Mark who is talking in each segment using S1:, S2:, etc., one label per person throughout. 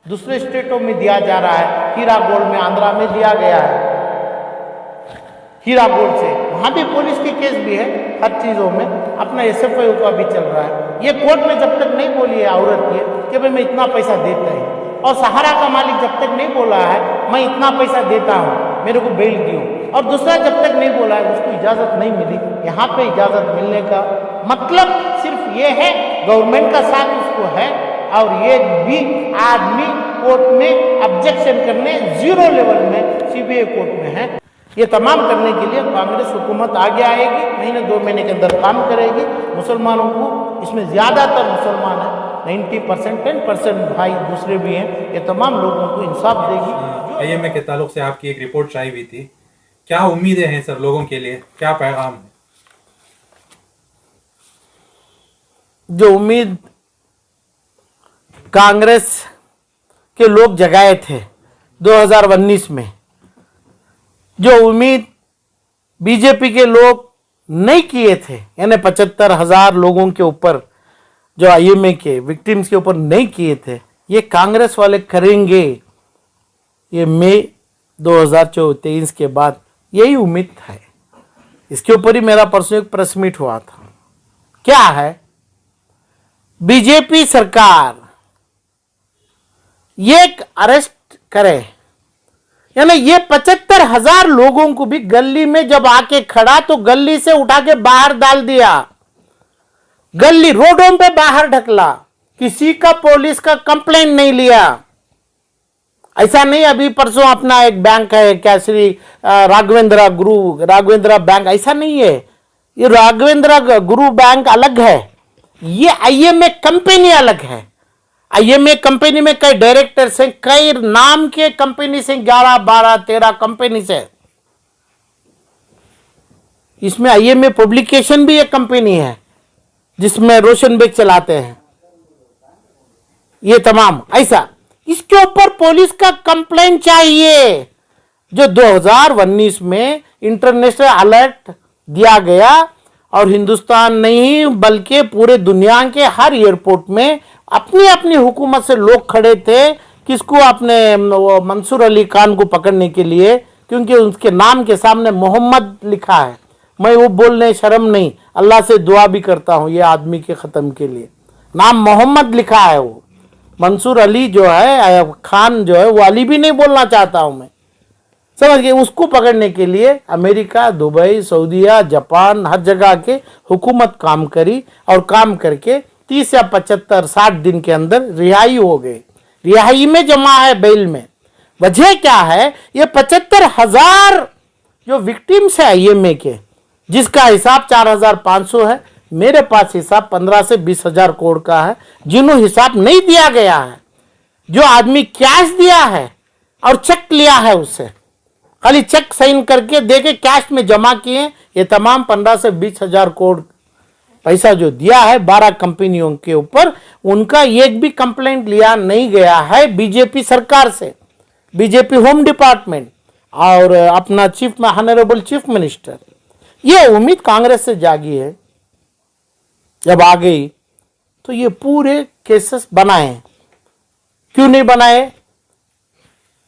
S1: दूसरे स्टेटों में दिया जा रहा है। हीरा गोल्ड में आंध्रा में दिया गया है, हीरा गोल्ड से वहां भी पुलिस की केस भी है, हर चीजों में अपना SFI का भी चल रहा है। ये कोर्ट में जब तक नहीं बोली है औरत ये कि भाई मैं इतना पैसा देता है, और सहारा का मालिक जब तक नहीं बोला है मैं इतना पैसा देता हूँ मेरे को बेल दियो, और दूसरा जब तक नहीं बोला है उसको इजाजत नहीं मिली। यहाँ पे इजाजत मिलने का मतलब सिर्फ ये है गवर्नमेंट का साथ उसको है, और ये भी आदमी कोर्ट में ऑब्जेक्शन करने 0 लेवल में CBI कोर्ट में है। ये तमाम करने के लिए कांग्रेस हुकूमत आगे आएगी, महीने 2 महीने के अंदर काम करेगी। मुसलमानों को, इसमें ज़्यादातर मुसलमान हैं, 90%, 10% भाई दूसरे भी हैं, ये तमाम लोगों को इंसाफ देगी।
S2: IMA के ताल्लुक से आपकी एक रिपोर्ट आई हुई थी, क्या उम्मीदें हैं सर लोगों के लिए, क्या पैगाम है?
S1: जो उम्मीद कांग्रेस के लोग जगाए थे 2019 में, जो उम्मीद बीजेपी के लोग नहीं किए थे, यानी 75,000 लोगों के ऊपर जो IMA के विक्टिम्स के ऊपर नहीं किए थे, ये कांग्रेस वाले करेंगे। ये मई 2023 के बाद यही उम्मीद है। इसके ऊपर ही मेरा परसों एक प्रेस मीट हुआ था। क्या है, बीजेपी सरकार ये अरेस्ट करे, यानी ये 75,000 लोगों को भी गली में जब आके खड़ा तो गली से उठा के बाहर डाल दिया, गली रोडों पे बाहर ढकला, किसी का पुलिस का कंप्लेंट नहीं लिया। ऐसा नहीं अभी परसों अपना एक बैंक है क्या, श्री राघवेंद्र बैंक, ऐसा नहीं है। ये राघवेंद्र गुरु बैंक अलग है, ये IMA कंपनी अलग है। IMA कंपनी में कई डायरेक्टर्स हैं, कई नाम के कंपनी से, 11, 12, 13 कंपनी से। इसमें IMA पब्लिकेशन भी एक कंपनी है जिसमें रोशन बेग चलाते हैं। ये तमाम ऐसा, इसके ऊपर पुलिस का कंप्लेंट चाहिए। जो 2019 में इंटरनेशनल अलर्ट दिया गया, और हिंदुस्तान नहीं बल्कि पूरे दुनिया के हर एयरपोर्ट में अपनी अपनी हुकूमत से लोग खड़े थे, किसको, अपने मंसूर अली खान को पकड़ने के लिए, क्योंकि उसके नाम के सामने मोहम्मद लिखा है। मैं वो बोलने शर्म नहीं, अल्लाह से दुआ भी करता हूँ ये आदमी के ख़त्म के लिए, नाम मोहम्मद लिखा है। वो मंसूर अली जो है, खान जो है, वो अली भी नहीं बोलना चाहता हूँ मैं, समझ गए। उसको पकड़ने के लिए अमेरिका, दुबई, सऊदीया, जापान, हर जगह के हुकूमत काम करी, और काम करके 30 या 75, 60 दिन के अंदर रिहाई हो गई। रिहाई में जमा है बेल में। वजह क्या है, ये 75,000 जो विक्टिम्स है IMA के, जिसका हिसाब 4,500 है, मेरे पास हिसाब 15 से 20,000 करोड़ का है, जिन्हों हिसाब नहीं दिया गया है, जो आदमी कैश दिया है और चेक लिया है उससे, खाली चेक साइन करके देके कैश में जमा किए, ये तमाम 15 से 20,000 करोड़ पैसा जो दिया है 12 कंपनियों के ऊपर, उनका एक भी कंप्लेंट लिया नहीं गया है बीजेपी सरकार से। बीजेपी होम डिपार्टमेंट और अपना ऑनरेबल चीफ मिनिस्टर, ये उम्मीद कांग्रेस से जागी है। जब आ गई तो ये पूरे केसेस बनाए, क्यों नहीं बनाए?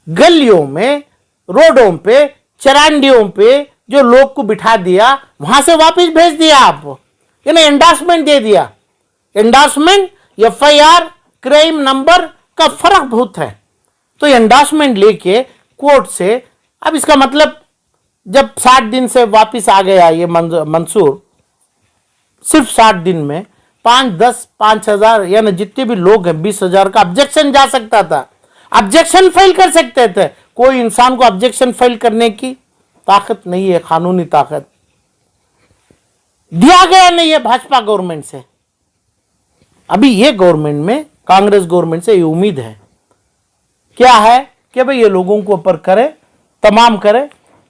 S1: गलियों में, रोडों पे, चरांडियों पे जो लोग को बिठा दिया, वहां से वापस भेज दिया आप, यानी एंडोर्समेंट दे दिया। एंडोर्समेंट FIR क्राइम नंबर का फर्क बहुत है। तो एंडोर्समेंट लेके कोर्ट से, अब इसका मतलब जब 60 दिन से वापस आ गया ये मंसूर, सिर्फ 60 दिन में 5, 10, 5,000 यानी जितने भी लोग हैं 20,000 का ऑब्जेक्शन जा सकता था, ऑब्जेक्शन फाइल कर सकते थे। कोई इंसान को ऑब्जेक्शन फाइल करने की ताकत नहीं है, कानूनी ताकत दिया गया नहीं है भाजपा गवर्नमेंट से। अभी ये गवर्नमेंट में, कांग्रेस गवर्नमेंट से ये उम्मीद है, क्या है कि भाई ये लोगों को ऊपर करे, तमाम करे।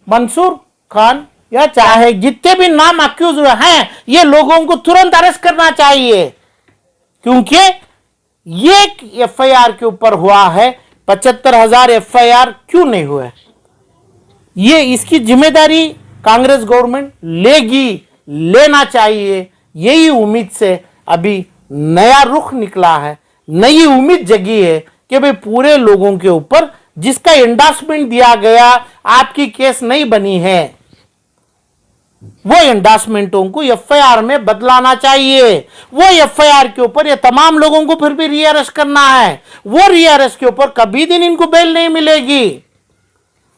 S1: मंसूर खान या चाहे जितने भी नाम अक्यूज हैं, ये लोगों को तुरंत अरेस्ट करना चाहिए, क्योंकि ये FIR के ऊपर हुआ है। 75,000 FIR क्यों नहीं हुए, ये इसकी जिम्मेदारी कांग्रेस गवर्नमेंट लेगी, लेना चाहिए। यही उम्मीद से अभी नया रुख निकला है, नई उम्मीद जगी है कि भाई पूरे लोगों के ऊपर जिसका एंडोर्समेंट दिया गया आपकी केस नहीं बनी है, वो एंडोर्समेंटों को एफआईआर में बदलाना चाहिए। वो एफआईआर के ऊपर ये तमाम लोगों को फिर भी रीअरेस्ट करना है। वो रीअरेस्ट के ऊपर कभी दिन इनको बेल नहीं मिलेगी।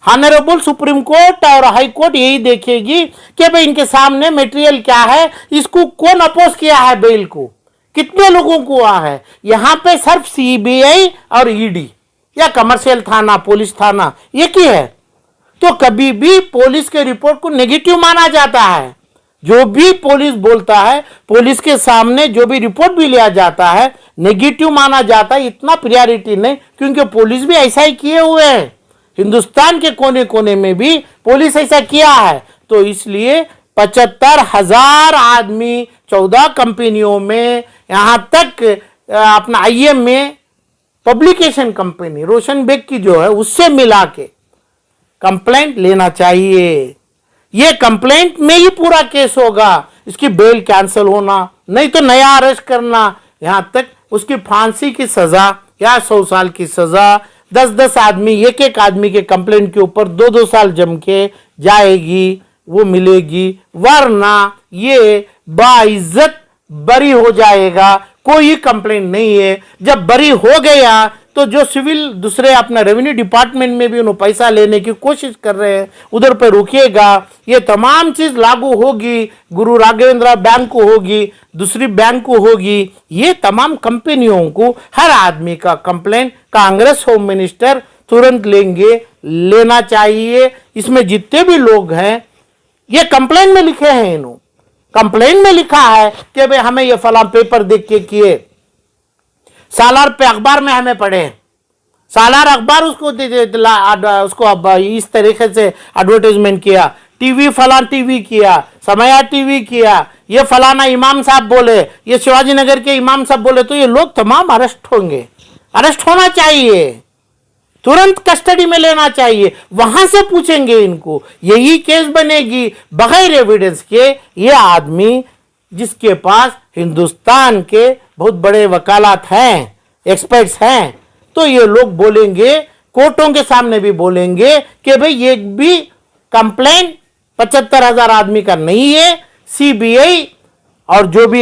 S1: ऑनरेबल सुप्रीम कोर्ट और हाई कोर्ट यही देखेगी कि भाई इनके सामने मटेरियल क्या है, इसको कौन अपोज किया है, बेल को कितने लोगों को हुआ है। यहां पे सिर्फ सीबीआई और ईडी या कमर्शियल थाना, पुलिस थाना एक ही है। तो कभी भी पुलिस के रिपोर्ट को नेगेटिव माना जाता है। जो भी पुलिस बोलता है, पुलिस के सामने जो भी रिपोर्ट भी लिया जाता है, नेगेटिव माना जाता है। इतना प्रायोरिटी नहीं, क्योंकि पुलिस भी ऐसा ही किए हुए हैं। हिंदुस्तान के कोने कोने में भी पुलिस ऐसा किया है। तो इसलिए 75,000 आदमी 14 कंपनियों में, यहां तक अपना आईएम में पब्लिकेशन कंपनी रोशन बेग की जो है उससे मिला के कंप्लेंट लेना चाहिए। ये कंप्लेंट में ही पूरा केस होगा। इसकी बेल कैंसिल होना, नहीं तो नया अरेस्ट करना, यहां तक उसकी फांसी की सजा या 100 साल की सजा, 10-10 आदमी, एक आदमी के कंप्लेंट के ऊपर 2-2 साल जम के जाएगी, वो मिलेगी। वरना ये बाइज्जत बरी हो जाएगा, कोई कंप्लेंट नहीं है। जब बरी हो गया तो जो सिविल दूसरे अपना रेवेन्यू डिपार्टमेंट में भी उन्होंने पैसा लेने की कोशिश कर रहे हैं, उधर पर रुकिएगा। ये तमाम चीज लागू होगी, गुरु राघवेंद्र बैंक को होगी, दूसरी बैंक को होगी। ये तमाम कंपनियों को हर आदमी का कंप्लेंट कांग्रेस होम मिनिस्टर तुरंत लेना चाहिए। इसमें जितने भी लोग हैं ये कंप्लेंट में लिखे हैं, इन्होंने कंप्लेंट में लिखा है कि भाई हमें ये फलां पेपर देख के किए, सालार पे अखबार में हमें पढ़े, सालार अखबार उसको अब इस तरीके से एडवर्टाइजमेंट किया, टीवी फलां टीवी किया, समया टीवी किया, ये फलाना इमाम साहब बोले, ये शिवाजी नगर के इमाम साहब बोले, तो ये लोग तमाम अरेस्ट होंगे। अरेस्ट होना चाहिए, तुरंत कस्टडी में लेना चाहिए, वहां से पूछेंगे इनको, यही केस बनेगी। बगैर एविडेंस के ये आदमी जिसके पास हिंदुस्तान के बहुत बड़े वकालत हैं, एक्सपर्ट्स हैं, तो ये लोग बोलेंगे, कोर्टों के सामने भी बोलेंगे कि भाई ये भी कंप्लेंट 75,000 आदमी का नहीं है। सीबीआई और जो भी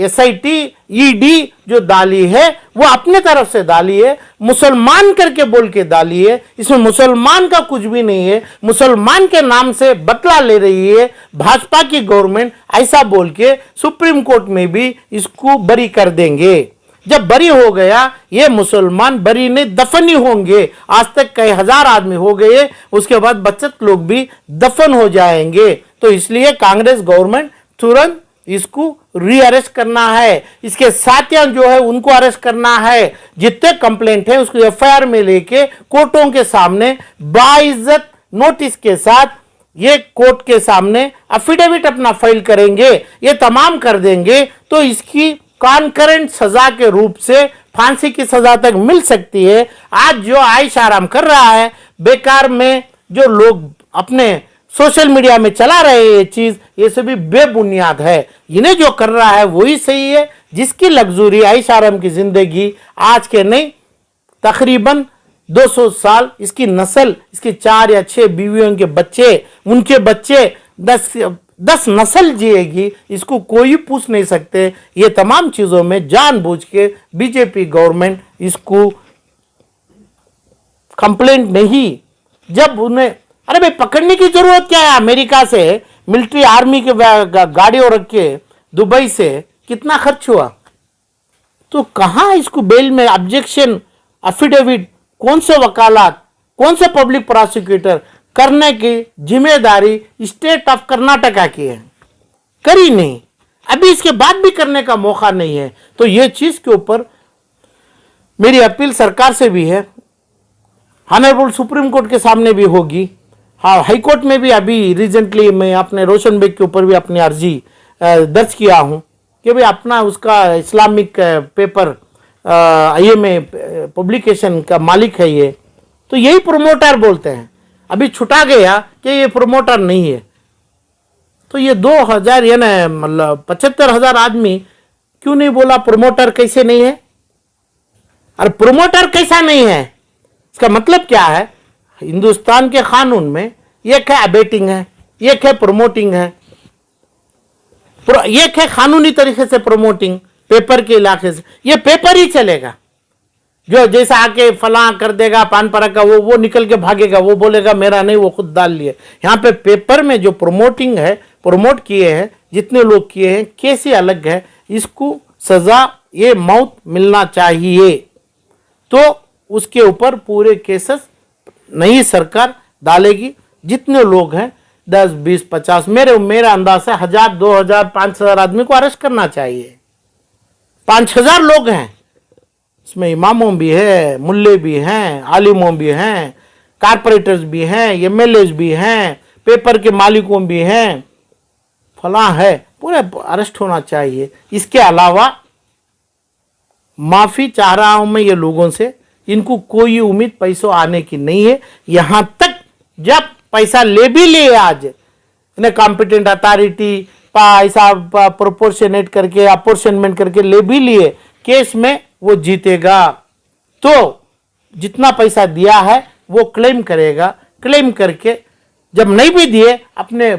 S1: एसआईटी, ईडी जो डाली है वो अपने तरफ से डाली है, मुसलमान करके बोल के डाली है। इसमें मुसलमान का कुछ भी नहीं है। मुसलमान के नाम से बदला ले रही है भाजपा की गवर्नमेंट, ऐसा बोल के सुप्रीम कोर्ट में भी इसको बरी कर देंगे। जब बरी हो गया, ये मुसलमान बरी नहीं दफन ही होंगे। आज तक कई हजार आदमी हो गए, उसके बाद बच्चत लोग भी दफन हो जाएंगे। तो इसलिए कांग्रेस गवर्नमेंट तुरंत इसको रीअरेस्ट करना है, इसके साथियां जो है उनको अरेस्ट करना है। जितने कंप्लेंट है उसको एफआईआर में लेके कोर्टों के सामने बाइज्जत नोटिस के साथ ये कोर्ट के सामने एफिडेविट अपना फाइल करेंगे, ये तमाम कर देंगे। तो इसकी कॉन्करेंट सजा के रूप से फांसी की सजा तक मिल सकती है। आज जो आयश आराम कर रहा है बेकार में, जो लोग अपने सोशल मीडिया में चला रहे हैं ये चीज, ये सभी बेबुनियाद है। इन्हें जो कर रहा है वही सही है। जिसकी लग्जरी आयश आराम की जिंदगी आज के नहीं तकरीबन 200 साल, इसकी नस्ल, इसकी 4 या 6 बीवियों के बच्चे, उनके बच्चे 10 नस्ल जिएगी, इसको कोई पूछ नहीं सकते। ये तमाम चीजों में जानबूझ के बीजेपी गवर्नमेंट इसको कंप्लेंट नहीं, जब उन्हें अरे भाई पकड़ने की जरूरत क्या है। अमेरिका से मिलिट्री आर्मी के गाड़ियों रख के दुबई से कितना खर्च हुआ, तो कहां इसको बेल में ऑब्जेक्शन एफिडेविट, कौन से वकालत, कौन से पब्लिक प्रोसिक्यूटर करने की जिम्मेदारी स्टेट ऑफ कर्नाटका की है, करी नहीं। अभी इसके बाद भी करने का मौका नहीं है। तो ये चीज के ऊपर मेरी अपील सरकार से भी है, ऑनरेबल सुप्रीम कोर्ट के सामने भी होगी। हाँ, हाई कोर्ट में भी अभी रिसेंटली मैं अपने रोशन बेग के ऊपर भी अपनी अर्जी दर्ज किया हूं कि भाई अपना उसका इस्लामिक पेपर आईएमए पब्लिकेशन का मालिक है ये, तो यही प्रोमोटर बोलते हैं। अभी छुटा गया कि ये प्रोमोटर नहीं है। तो ये 2000 या ना मतलब 75,000 आदमी क्यों नहीं बोला प्रोमोटर कैसे नहीं है। और प्रोमोटर कैसा नहीं है, इसका मतलब क्या है? हिंदुस्तान के कानून में एक है अबेटिंग है, एक है प्रोमोटिंग है, एक है कानूनी तरीके से प्रोमोटिंग पेपर के इलाके से। ये पेपर ही चलेगा, जो जैसा आके फला कर देगा पान परा का, वो निकल के भागेगा, वो बोलेगा मेरा नहीं, वो खुद डाल लिए। यहाँ पे पेपर में जो प्रोमोटिंग है, प्रोमोट किए हैं जितने लोग किए हैं, केस ही अलग है, इसको सजा ये मौत मिलना चाहिए। तो उसके ऊपर पूरे केसेस नई सरकार डालेगी। जितने लोग हैं 10, 20, 50, मेरा अंदाज है 1000, 2000, 5000 आदमी को अरेस्ट करना चाहिए। 5000 लोग हैं, इसमें इमामों भी है, मुल्ले भी हैं, आलिमों भी हैं, कारपोरेटर्स भी हैं, एमएलएस भी हैं, पेपर के मालिकों भी हैं, फला है, पूरे अरेस्ट होना चाहिए। इसके अलावा माफी चाह रहा हूं मैं ये लोगों से, इनको कोई उम्मीद पैसों आने की नहीं है। यहां तक जब पैसा ले भी लिए आज इन्हें कॉम्पिटेंट अथॉरिटी पैसा प्रोपोर्शनेट करके अपोर्शनमेंट करके ले भी लिए, केस में वो जीतेगा तो जितना पैसा दिया है वो क्लेम करेगा। क्लेम करके जब नहीं भी दिए, अपने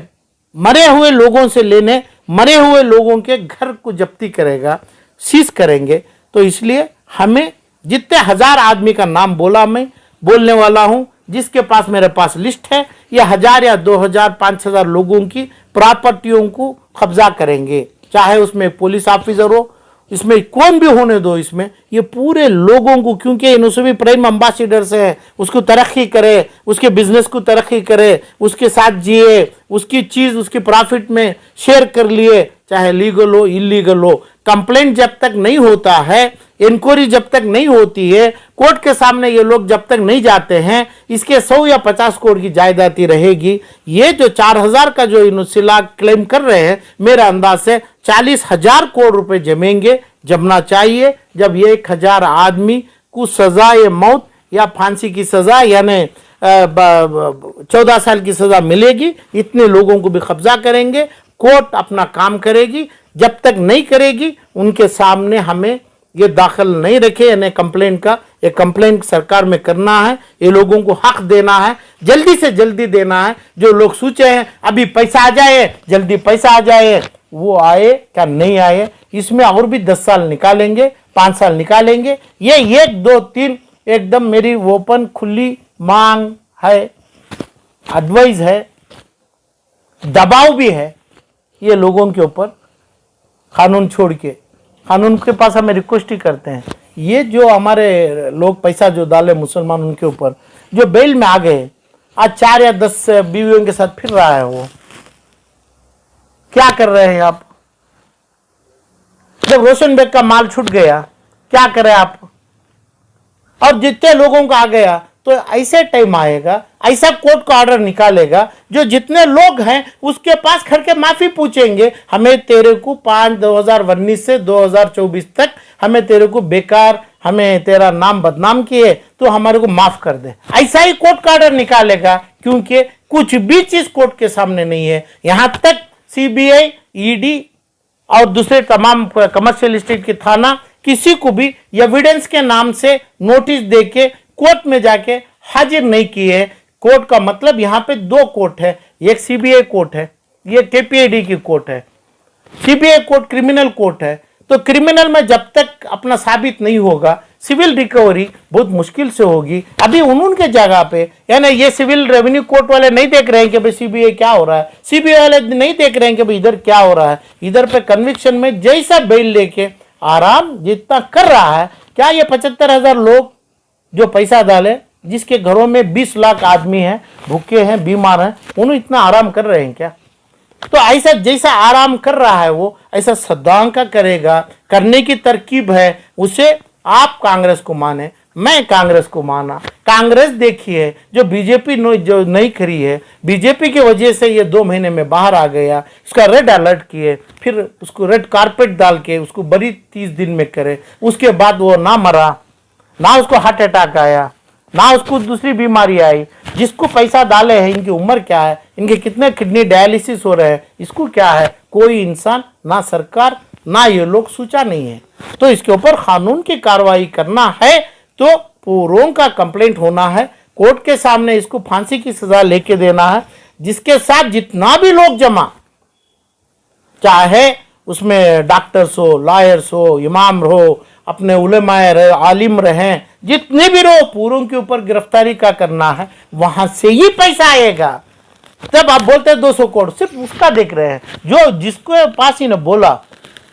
S1: मरे हुए लोगों से लेने, मरे हुए लोगों के घर को जब्ती करेगा, सीज करेंगे। तो इसलिए हमें जितने 1000 आदमी का नाम मैं बोलने वाला हूं, जिसके पास मेरे पास लिस्ट है, ये 1000 या 2000, 5000 लोगों की प्रॉपर्टियों को कब्जा करेंगे। चाहे उसमें पुलिस ऑफिसर हो, इसमें कौन भी होने दो, इसमें ये पूरे लोगों को, क्योंकि इनसे भी प्राइम एम्बेसडर से है, उसको तरक्की करे, उसके बिजनेस को तरक्की करे, उसके साथ जिए, उसकी चीज उसकी प्रॉफिट में शेयर कर लिए, चाहे लीगल हो इलीगल हो। कंप्लेंट जब तक नहीं होता है, इंक्वायरी जब तक नहीं होती है, कोर्ट के सामने ये लोग जब तक नहीं जाते हैं, इसके 100 या 50 करोड़ की जायदादी रहेगी। ये जो 4000 का जो इनुसिला क्लेम कर रहे हैं, मेरा अंदाज से 40,000 करोड़ रुपए जमेंगे, जमना चाहिए। जब ये 1000 आदमी को सजा या मौत या फांसी की सजा यानी 14 साल की सजा मिलेगी, इतने लोगों को भी कब्जा करेंगे। कोर्ट अपना काम करेगी, जब तक नहीं करेगी उनके सामने हमें ये दाखिल नहीं रखे, यानी कंप्लेंट का, ये कंप्लेंट सरकार में करना है, ये लोगों को हक देना है, जल्दी से जल्दी देना है। जो लोग सोचे हैं अभी पैसा आ जाए, जल्दी पैसा आ जाए, वो आए क्या नहीं आए, इसमें और भी 10 साल निकालेंगे, 5 साल निकालेंगे। ये 1, 2, 3 एकदम मेरी ओपन खुली मांग है, एडवाइस है, दबाव भी है ये लोगों के ऊपर। कानून छोड़ के, कानून के पास हमें रिक्वेस्ट ही करते हैं, ये जो हमारे लोग पैसा जो डाले मुसलमान, उनके ऊपर जो बेल में आ गए, आज 4 या 10 बीवियों के साथ फिर रहा है, वो क्या कर रहे हैं आप? जब रोशन बेग का माल छूट गया, क्या करें आप? और जितने लोगों का आ गया, तो ऐसे टाइम आएगा, ऐसा कोर्ट का ऑर्डर निकालेगा, जो जितने लोग हैं उसके पास खड़ के माफी पूछेंगे, हमें तेरे को 2019 से 2024 तक हमें तेरे को बेकार, हमें तेरा नाम बदनाम किए, तो हमारे को माफ कर दे। ऐसा ही कोर्ट का ऑर्डर निकालेगा, क्योंकि कुछ भी चीज कोर्ट के सामने नहीं है। यहां तक सीबीआई, ईडी और दूसरे तमाम कमर्शियल स्टेट के थाना किसी को भी एविडेंस के नाम से नोटिस देके कोर्ट में जाके हाजिर नहीं किए। कोर्ट का मतलब यहाँ पे 2 कोर्ट है, एक सीबीआई कोर्ट है, ये केपीआईडी की कोर्ट है। सीबीआई कोर्ट क्रिमिनल कोर्ट है, तो क्रिमिनल में जब तक अपना साबित नहीं होगा, सिविल रिकवरी बहुत मुश्किल से होगी। अभी उनके जगह पे, यानी ये सिविल रेवेन्यू कोर्ट वाले नहीं देख रहे हैं कि भाई सीबीआई क्या हो रहा है, सीबीआई वाले नहीं देख रहे हैं कि भाई इधर क्या हो रहा है। इधर पे कन्विक्शन में जैसा बेल लेके आराम जितना कर रहा है, क्या ये 75,000 लोग जो पैसा डाले, जिसके घरों में 20 लाख आदमी हैं, भूखे हैं, बीमार हैं, उन्हें इतना आराम कर रहे हैं क्या? तो ऐसा जैसा आराम कर रहा है वो, ऐसा सद्दाम का करेगा। करने की तरकीब है, उसे आप कांग्रेस को माने, मैं कांग्रेस को माना। कांग्रेस देखिए जो बीजेपी जो नहीं करी है, बीजेपी की वजह से ये 2 महीने में बाहर आ गया, उसका रेड अलर्ट किए, फिर उसको रेड कारपेट डाल के उसको बड़ी 30 दिन में करे, उसके बाद वो ना मरा, ना उसको हार्ट अटैक आया, ना उसको दूसरी बीमारी आई। जिसको पैसा डाले हैं, इनकी उम्र क्या है, इनके कितने किडनी डायलिसिस हो रहे हैं, इसको क्या है? कोई इंसान, ना सरकार ना ये लोग सोचा नहीं है। तो इसके ऊपर कानून की कार्रवाई करना है, तो पूरों का कंप्लेंट होना है, कोर्ट के सामने इसको फांसी की सजा लेके देना है, जिसके साथ जितना भी लोग जमा, चाहे उसमें डॉक्टर्स हो, लॉयर्स हो, इमाम हो, अपने उलेमाए रहे, आलिम रहें, जितने भी रहो, पूरों के ऊपर गिरफ्तारी का करना है। वहां से ही पैसा आएगा। तब आप बोलते हैं 200 करोड़, सिर्फ उसका देख रहे हैं जो जिसको पास ही ने बोला,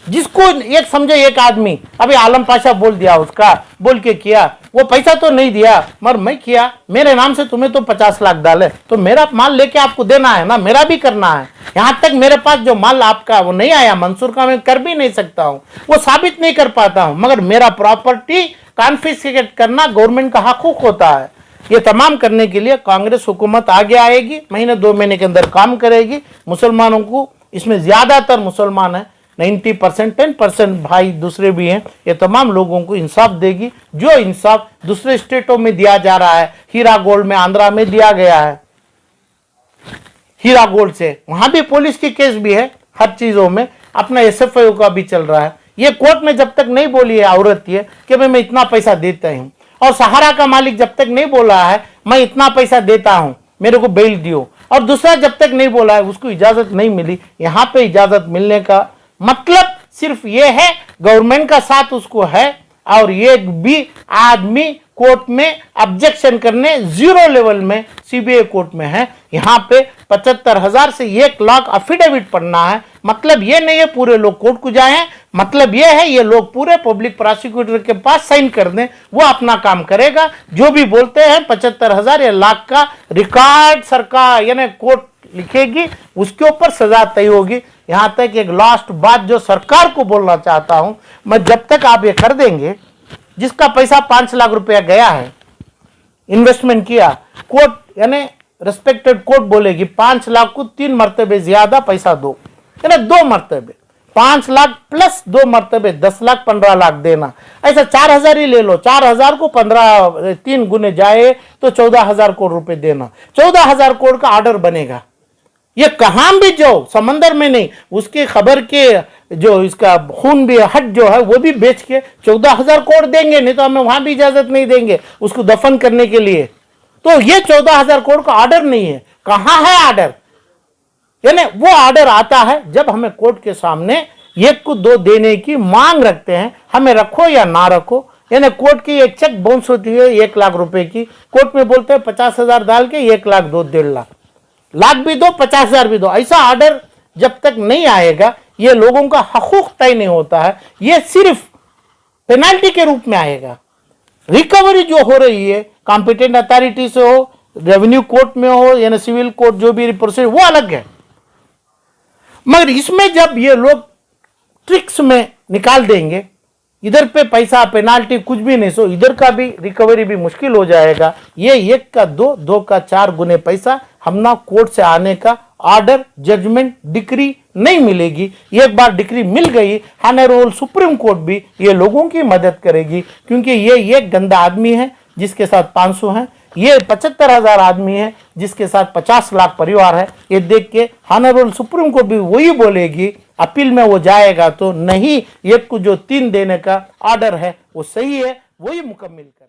S1: जिसको एक समझे एक आदमी, अभी आलम पाशा बोल दिया, उसका बोल के किया, वो पैसा तो नहीं दिया मगर मैं किया, मेरे नाम से तुम्हें तो 50 लाख डाले, तो मेरा माल लेके आपको देना है ना, मेरा भी करना है। यहां तक मेरे पास जो माल आपका वो नहीं आया, मंसूर का मैं कर भी नहीं सकता हूं, वो साबित नहीं कर पाता हूं, मगर मेरा प्रॉपर्टी कॉन्फिस्केट करना गवर्नमेंट का हकूक होता है। ये तमाम करने के लिए कांग्रेस हुकूमत आगे आएगी, महीने 2 महीने के अंदर काम करेगी। मुसलमानों को, इसमें ज्यादातर मुसलमान है, 90%, 10% भाई दूसरे भी हैं, ये तमाम लोगों को इंसाफ देगी, जो इंसाफ दूसरे स्टेटों में दिया जा रहा है। हीरा गोल्ड में आंध्रा में दिया गया है, हीरा गोल्ड से, वहां भी पुलिस की केस भी है, हर चीजों में अपना SFIO का भी चल रहा है। ये कोर्ट में जब तक नहीं बोली है औरत ये कि मैं इतना पैसा देता हूं, और सहारा का मालिक जब तक नहीं बोला है मैं इतना पैसा देता हूं, मेरे को बेल दियो, और दूसरा जब तक नहीं बोला है, उसको इजाजत नहीं मिली। यहां पे इजाजत मिलने का मतलब सिर्फ ये है गवर्नमेंट का साथ उसको है, और एक भी आदमी कोर्ट में ऑब्जेक्शन करने 0 लेवल में CBI कोर्ट में है। यहाँ पे 75,000 से 1 लाख अफिडेविट पढ़ना है। मतलब ये नहीं है पूरे लोग कोर्ट को जाए, मतलब ये है ये लोग पूरे पब्लिक प्रोसिक्यूटर के पास साइन कर दें, वो अपना काम करेगा। जो भी बोलते हैं 75,000 या लाख का रिकॉर्ड सरकार यानी कोर्ट लिखेगी, उसके ऊपर सजा तय होगी। यहां तक एक लास्ट बात जो सरकार को बोलना चाहता हूं मैं, जब तक आप ये कर देंगे, जिसका पैसा 5 लाख रुपया गया है, इन्वेस्टमेंट किया, कोर्ट यानी रेस्पेक्टेड कोर्ट बोलेगी 5 लाख को 3 मरतबे ज्यादा पैसा दो, यानी 2 मरतबे 5 लाख प्लस 2 मरतबे 10 लाख 15 लाख देना। ऐसा 4,000 ही ले लो, 4,000 को 3 गुने जाए तो 14,000 करोड़ रुपए देना, 14,000 करोड़ का ऑर्डर बनेगा। ये कहां भी जाओ, समंदर में नहीं, उसकी खबर के जो इसका खून भी हट जो है वो भी बेच के 14,000 करोड़ देंगे, नहीं तो हमें वहां भी इजाजत नहीं देंगे उसको दफन करने के लिए। तो ये 14,000 करोड़ का ऑर्डर नहीं है। कहां है ऑर्डर? यानी वो ऑर्डर आता है जब हमें कोर्ट के सामने 1 को 2 देने की मांग रखते हैं, हमें रखो या ना रखो। यानी कोर्ट की एक चेक बाउंस होती है 1 लाख रुपए की, कोर्ट में बोलते हैं 50,000 डाल के 1 लाख दो, 1.5 लाख, लाख भी दो, 50,000 भी दो। ऐसा ऑर्डर जब तक नहीं आएगा ये लोगों का हकूक तय नहीं होता है, ये सिर्फ पेनाल्टी के रूप में आएगा। रिकवरी जो हो रही है कॉम्पिटेंट अथॉरिटी से हो, रेवेन्यू कोर्ट में हो, यानी सिविल कोर्ट, जो भी प्रोसेस वो अलग है। मगर इसमें जब ये लोग ट्रिक्स में निकाल देंगे, इधर पे पैसा पेनाल्टी कुछ भी नहीं, सो इधर का भी रिकवरी भी मुश्किल हो जाएगा। ये 1 का 2, 2 का 4 गुने पैसा हम ना कोर्ट से आने का ऑर्डर, जजमेंट, डिक्री नहीं मिलेगी। एक बार डिक्री मिल गई, ऑनरेबल सुप्रीम कोर्ट भी ये लोगों की मदद करेगी, क्योंकि ये एक गंदा आदमी है जिसके साथ 500 हैं, ये 75,000 आदमी है जिसके साथ 50 लाख परिवार है। ये देख के ऑनरेबल सुप्रीम कोर्ट भी वही बोलेगी, अपील में वो जाएगा तो नहीं, 1 को जो 3 देने का ऑर्डर है वो सही है, वही मुकम्मल कर।